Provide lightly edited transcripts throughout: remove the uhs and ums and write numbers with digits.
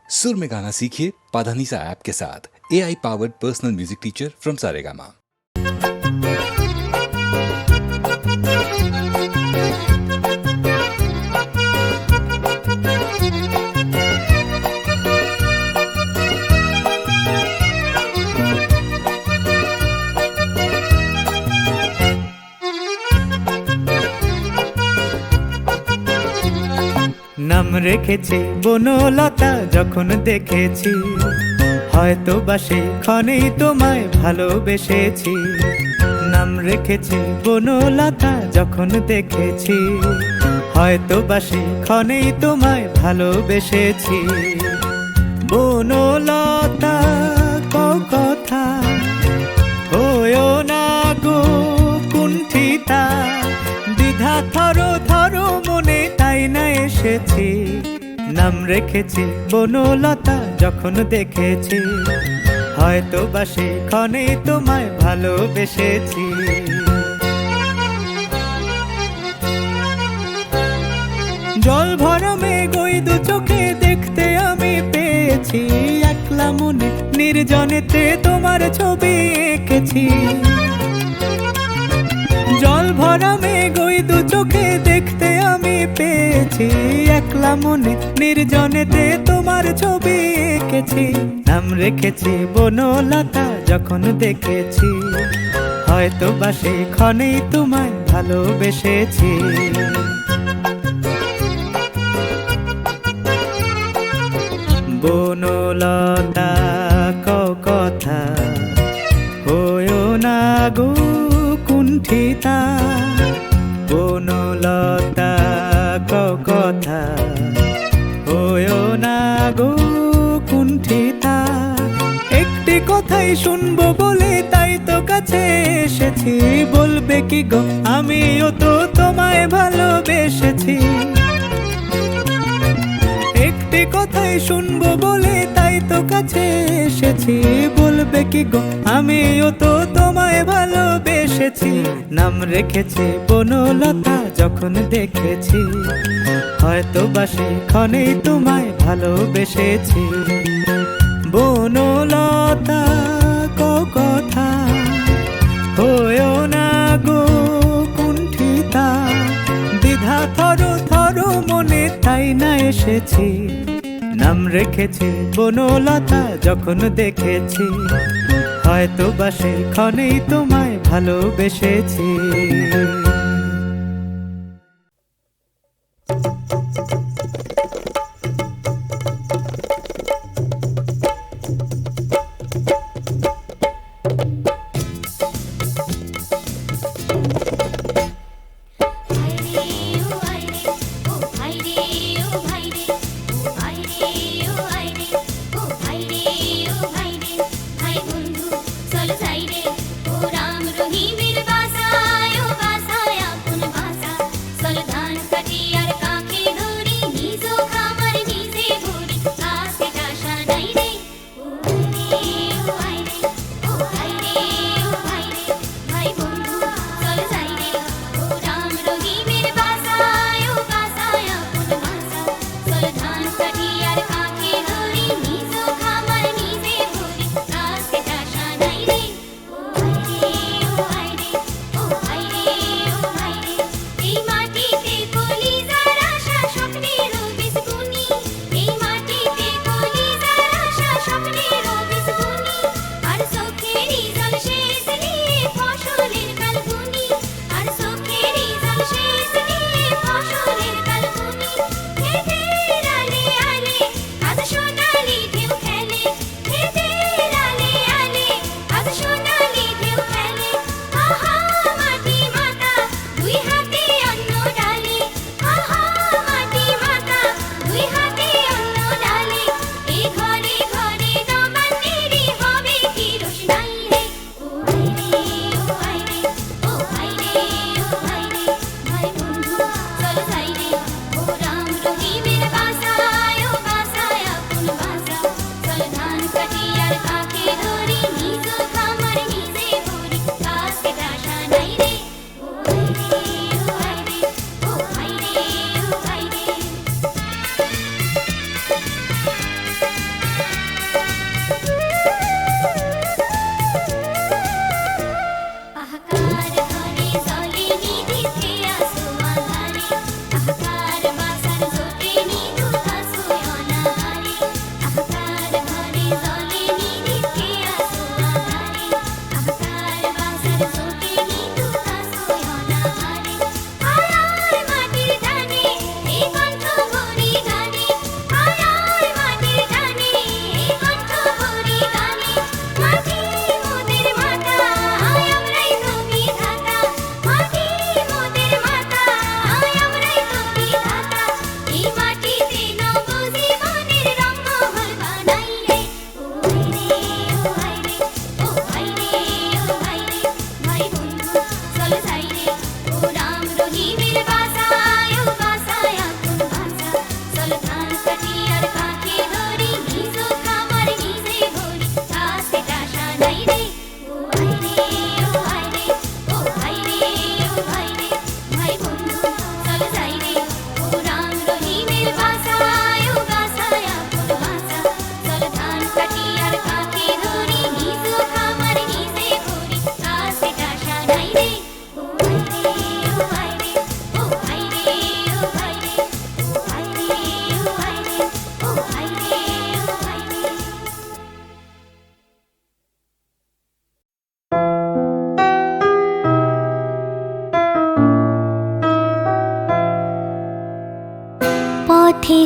सुर में गाना सीखिए पाधानीसा ऐप के साथ। AI powered personal music teacher from Saregama. নাম রেখেছি বনলতা যখন দেখেছি, হয়তো বাসে ক্ষণেই তোমায় ভালোবেসেছি। নাম রেখেছি বনলতা যখন দেখেছি, হয়তো বাসে ক্ষণেই তোমায় ভালোবেসেছি। বনলতা কথা হয়ো না গো কুণ্ঠিতা, দ্বিধা থরো থরো মনে তাই না এসেছি। নাম রেখেছি বনলতা যখন দেখেছি, হয়তো বাসে ক্ষণে তোমায় ভালোবেসেছি। জল ভরা মেঘ ওই দু চোখে দেখতে আমি পেয়েছি, একলা মনে নির্জনেতে তোমার ছবি এঁকেছি। জল ভরা মেঘ ওই দু চোখে দেখতে আমি পেয়েছি, একলা মনে নির্জনেতে তোমার ছবি এঁকেছি। নাম রেখেছি বনলতা যখন দেখেছি, হয়তো বাসে ক্ষণেই তোমায় ভালোবেসেছি। বনলতা কথা হয়ো না গো কুণ্ঠিতা, বনলতা কথা হয়ো না গো কুণ্ঠিতা। একটি কথাই শুনবো বলে তাই তো কাছে এসেছি, বলবে কি গো আমিও তো তোমায় ভালোবেসেছি। একটি কথাই শুনবো বলে তাই তো কাছে এসেছি, বলবে কি গো আমিও তো তোমায় ভালোবেসেছি। নাম রেখেছি বনলতা যখন দেখেছি, হয়তো বাসে ক্ষণেই তোমায় ভালোবেসেছি। বনলতা কথা হয়ো না গো কুণ্ঠিতা, দ্বিধা থরো থরো মনে তাই না এসেছি। নাম রেখেছি বনলতা যখন দেখেছি, হয়তো বাসে ক্ষণেই তোমায় ভালোবেসেছি। রাম রহিমের বাসায় ও বাসা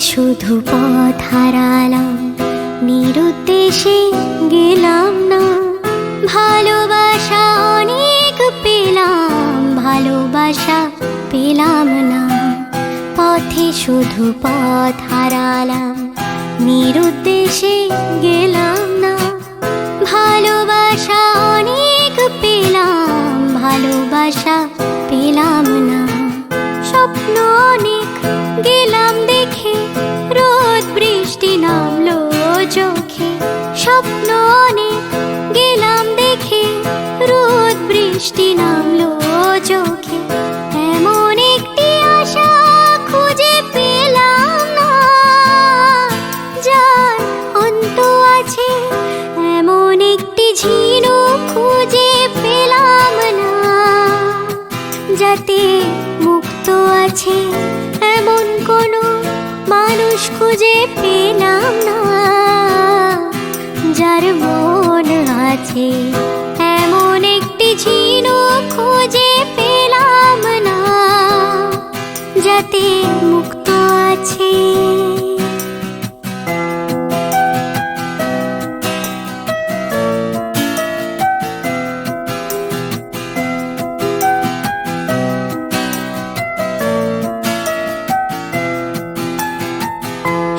শুধু পথ হারালাম, নিরুদ্দেশে গেলাম না। ভালোবাসা অনেক পেলাম, ভালোবাসা পেলাম না। পথে শুধু পথ হারালাম, নিরুদ্দেশে গেলাম না। ভালোবাসা অনেক পেলাম, ভালোবাসা পেলাম না। স্বপ্ন অনেক গেলাম দেখে, রোদ বৃষ্টি নামলো চোখে। স্বপ্ন অনেক গেলাম দেখে, রোদ বৃষ্টি নামলো চোখে। এমন একটি আশা খুঁজে পেলাম না, যার অন্ত আছে। এমন একটি ঝিনুক খুঁজে পেলাম না, যাতে মুক্ত আছে। এমন কোনো মানুষ খুঁজে পেলাম না, যার মন আছে। এমন একটি ঝিনুক খুঁজে পেলাম না, যাতে মুক্ত আছে।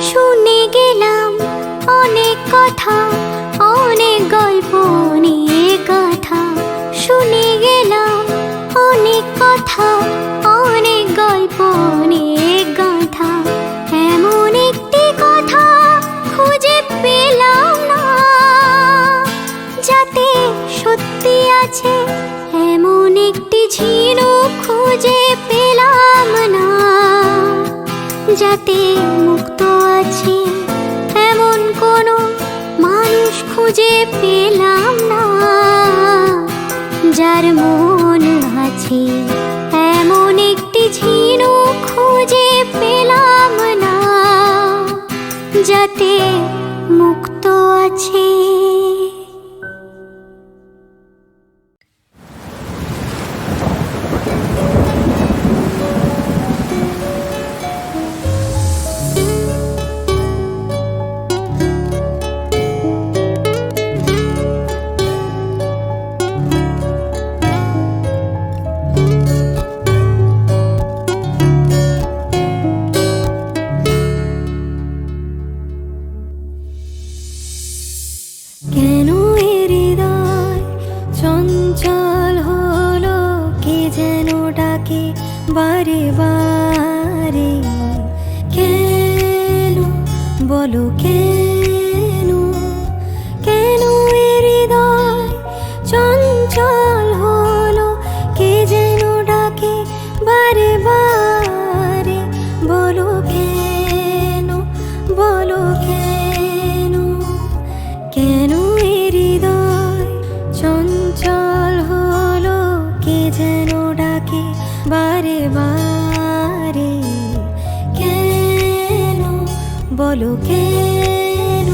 শুনে গেলাম অনেক কথা, অনেক গল্প নিয়ে গাথা। শুনে গেলাম অনেক কথা, অনেক গল্প নিয়ে গাথা। এমন একটি কথা খুঁজে পেলাম না, যাতে সত্যি আছে। এমন একটি ঝিনুক খুঁজে পেলাম না, যাতে মুক্ত আছে। এমন কোনো মানুষ খুঁজে পেলাম না, যার মন আছে। এমন একটি ঝিনুক খুঁজে পেলাম না, যাতে মুক্ত আছে। কেন এ হৃদয় চঞ্চল হলো, কে যেন ডাকে বারে বারে। কেন বলো কেন, কেন এ হৃদয় চঞ্চল হলো, কে যেন ডাকে বারে বারে। বলো কেন, বলো কেন, কেন এ হৃদয় চঞ্চল হলো, কে যেন ডাকে বারে বারে। কেন বলো কেন।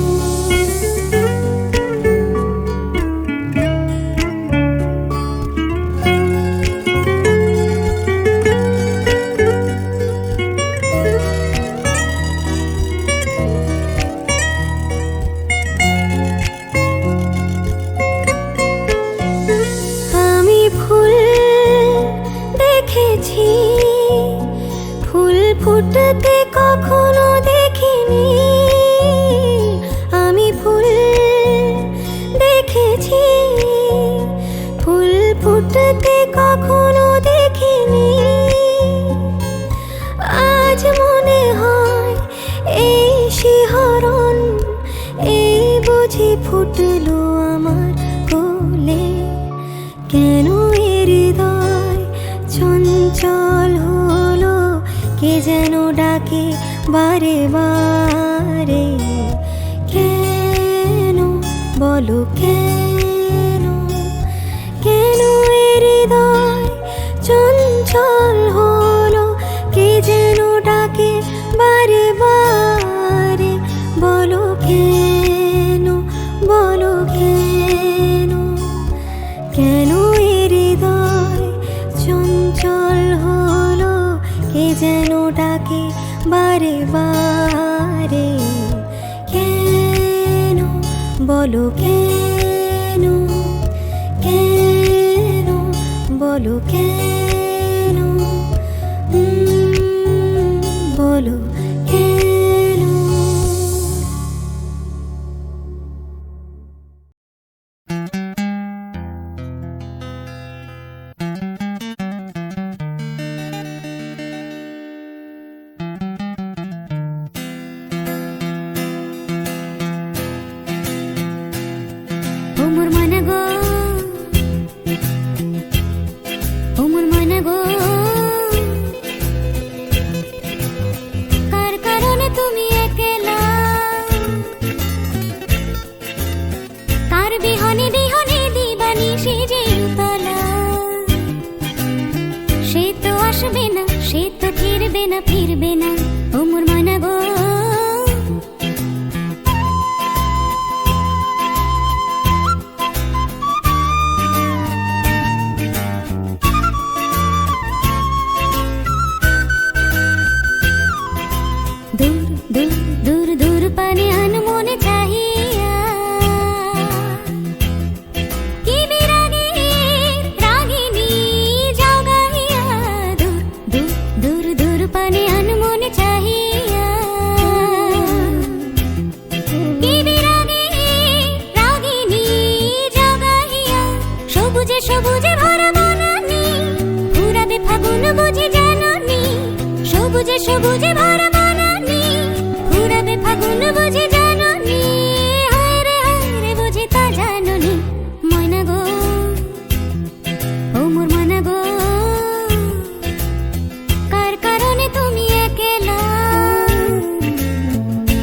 আমি ফুল দেখেছি, ফুল ফুটতে কখনো দেখিনি। আমি ফুল দেখেছি, ফুল ফুটতে কখনো দেখিনি। আজ মনে হয় এই শিহরণ, এই বুঝি ফুটলো আমার কোলে। কেন এ হৃদয় চঞ্চল হলো, কে যেন ডাকে বারে বারে। কেন বলো কেন, কেন এ হৃদয় চঞ্চল হলো, কে যেন ডাকে বারে বারে। বলো কেন, বলো কেন, কেন এ হৃদয় চঞ্চল হলো, কে যেন ডাকে বারে বারে। বলো কেন, কেন, বলো কেন, বলো কেন। ও মোর মনা গো, ও মোর মনা গো, কার কারণে তুমি একলা, কার বিহনে বিহনে দিবানিশি যে উতলা, সে তো আসবে না, সে তো ফিরবে না, ফিরবে না, ও মোর মনা গো। দূর দূর দূর দূর পানে আনমনে চাহিয়া, কি বিরাগে রাগিনী যাও গাহিয়া, দূর দূর দূর দূর পানে আনমনে চাহিয়া, কি বিরাগে রাগিনী যাও গাহিয়া, সবুজে সবুজে ভরা বনানি, ফুরাবে ফাগুন বুঝি জাননি, সবুজে সবুজে ভরা বনানি, ফুরাবে ফাগুন বুঝি জাননি, হায় রে বুঝি তা জাননি, ময়না গো, ও মোর মনা গো, কার কারণে তুমি একলা,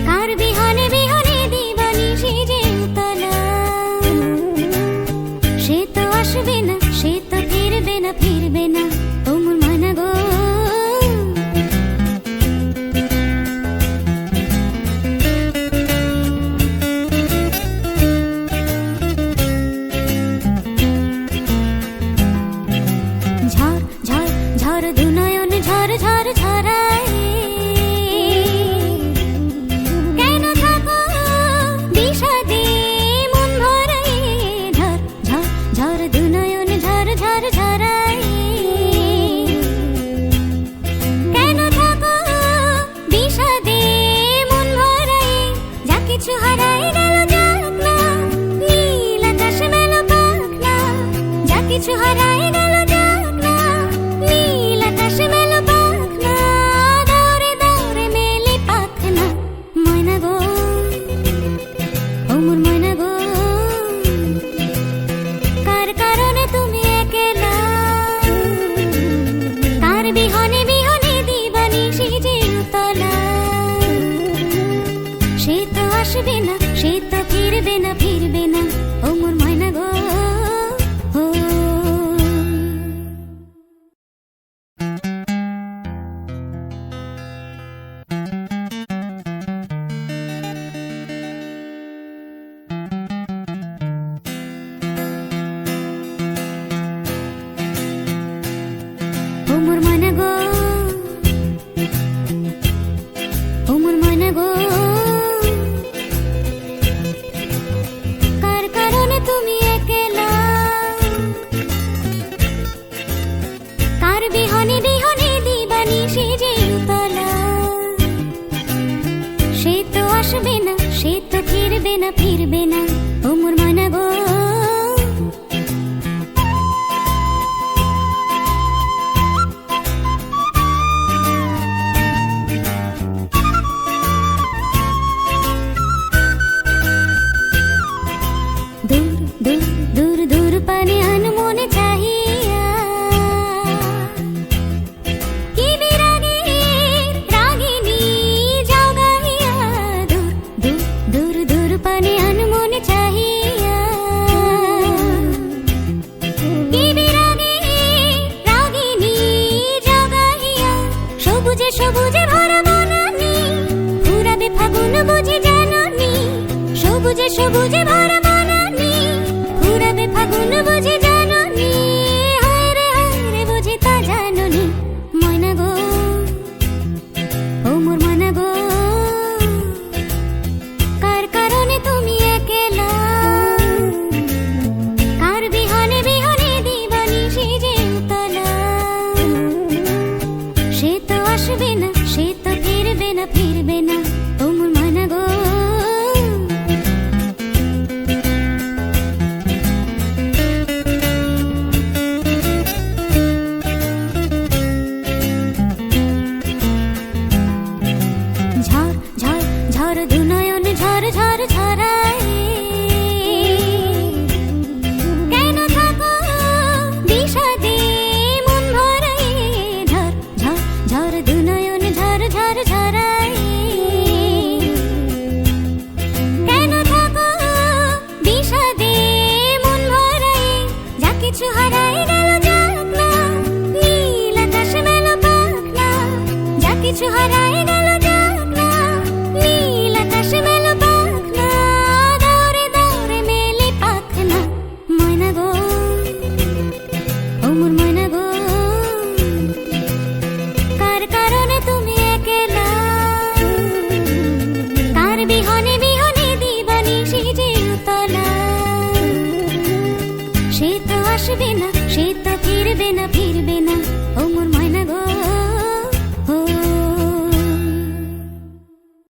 কার বিহনে বিহনে দিবানিশি যে উতলা, সে তো আসবে না, সে তো ফিরবে না, ফিরবে না, ও মোর মনা গো। ঝড় ঝড় ঝড় দুনয়ন ঝড় ঝড় ঝরায়, কেন থাকো বিষাদে মন ভরায়, ঝড় ঝড় ঝড় দুনয়ন ঝড় ঝড় ঝরায়, কেন থাকো বিষাদে মন ভরায়, যা কিছু হারায় গেল যাক না, নীল আকাশ মেল পাখ না, যা কিছু হারায় গেল যাক না, নীল আকাশ মেল পাখ না, দৌড়ে দৌড়ে মেলে পাখ না, ময়না গো, ও মোর ময়না গো, কার কারণে তুমি একলা, কার বিহনে বিহনে দিবানিশি যে উতলা, সে তো আসবে না, সে তো ফিরবে না, ফিরবে না, ও মোর ময়না গো, ও। ও মোর মনা গো, ও মোর মনা গো, কার কারণে তুমি একলা, কার বিহনে বিহনে দিবানিশি যে উতলা, সে তো আসবে না, সে তো ফিরবে না, ফিরবে না, ও মোর মনা গো। দূর দূর দূর দূর পানে আনমনে চাহিয়া, কি বিরাগে রাগিনী যাও গাহিয়া, দূর দূর দূর দূর পানে আনমনে চাহিয়া, কি বিরাগে রাগিনী যাও গাহিয়া, সবুজে সবুজে ভরা বনানি, ফুরাবে ফাগুন বুঝি জাননি, সবুজে সবুজে ভরা বনানি, ফুরাবে ফাগুন বুঝি জাননি, হায় রে বুঝি তা জাননি, ময়না গো, ও মোর মনা গো, কার কারণে তুমি একলা, আসবে না, সে তো ফিরবে না